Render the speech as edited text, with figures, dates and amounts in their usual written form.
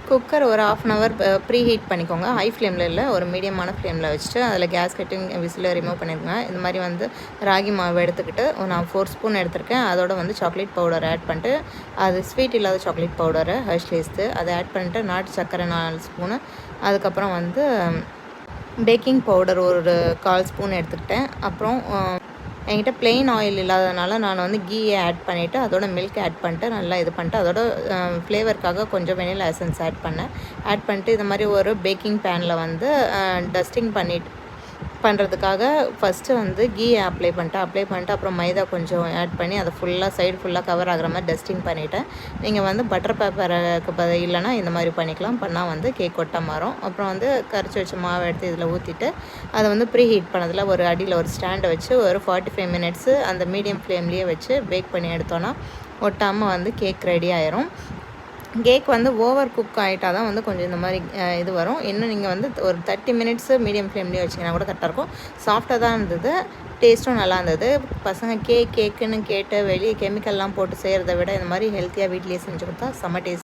Cooker ஒரு 1/2 an hour pre heat பண்ணிக்கோங்க. High ஃப்ளேமில் இல்லை, ஒரு மீடியமான ஃப்ளேமில் வச்சுட்டு அதில் கேஸ் கட்டிங் விசில் ரிமூவ் பண்ணிடுங்க. இந்த மாதிரி வந்து ராகி மாவு எடுத்துக்கிட்டு நான் 4 ஸ்பூன் எடுத்திருக்கேன். அதோட வந்து சாக்லேட் பவுடர் ஆட் பண்ணிட்டு, அது ஸ்வீட் இல்லாத சாக்லேட் பவுடரு ஹெர்ஷ்லீஸ்து அதை ஆட் பண்ணிட்டு, நாட்டு சர்க்கரை 4 ஸ்பூனு, அதுக்கப்புறம் வந்து பேக்கிங் பவுடர் ஒரு 1/4 ஸ்பூன் எடுத்துக்கிட்டேன். அப்புறம் என்கிட்ட பிளெயின் ஆயில் இல்லாதனால நான் வந்து கீயை ஆட் பண்ணிவிட்டு அதோட மில்க் ஆட் பண்ணிட்டு நல்லா இது பண்ணிட்டு அதோட ஃப்ளேவருக்காக கொஞ்சம் வெனிலா எசன்ஸ் ஆட் பண்ணிட்டு இது மாதிரி ஒரு பேக்கிங் பேனில் வந்து டஸ்டிங் பண்ணுறதுக்காக ஃபஸ்ட்டு வந்து கீயை அப்ளை பண்ணிட்டு அப்புறம் மைதா கொஞ்சம் ஆட் பண்ணி அதை ஃபுல்லாக சைடு ஃபுல்லாக கவர் ஆகிற மாதிரி டஸ்டிங் பண்ணிவிட்டேன். நீங்கள் வந்து பட்டர் பேப்பருக்கு இல்லைனா இந்த மாதிரி பண்ணிக்கலாம். பண்ணால் வந்து கேக் ஒட்டாம வரும். அப்புறம் வந்து கரைச்சி வச்ச மாவை எடுத்து இதில் ஊற்றிட்டு அதை வந்து ப்ரீ ஹீட் பண்ணதில் ஒரு அடியில் ஒரு ஸ்டாண்டை வச்சு ஒரு 45 மினிட்ஸு அந்த மீடியம் ஃப்ளேம்லேயே வச்சு பேக் பண்ணி எடுத்தோன்னா ஒட்டாமல் வந்து கேக் ரெடி ஆயிரும். கேக் வந்து ஓவர் குக் ஆகிட்டா தான் வந்து கொஞ்சம் இந்த மாதிரி இது வரும். இன்னும் நீங்கள் வந்து ஒரு 30 மினிட்ஸு மீடியம் ஃப்ளேம்லேயே வச்சிங்கன்னா கூட கரெக்டாக இருக்கும். சாஃப்டாக தான் இருந்தது, டேஸ்ட்டும் நல்லா இருந்தது. பசங்க கேக்குன்னு கேட்டு வெளியே கெமிக்கல்லாம் போட்டு செய்கிறத விட இந்த மாதிரி ஹெல்த்தியாக வீட்லேயே செஞ்சு கொடுத்தா செம்ம டேஸ்ட்.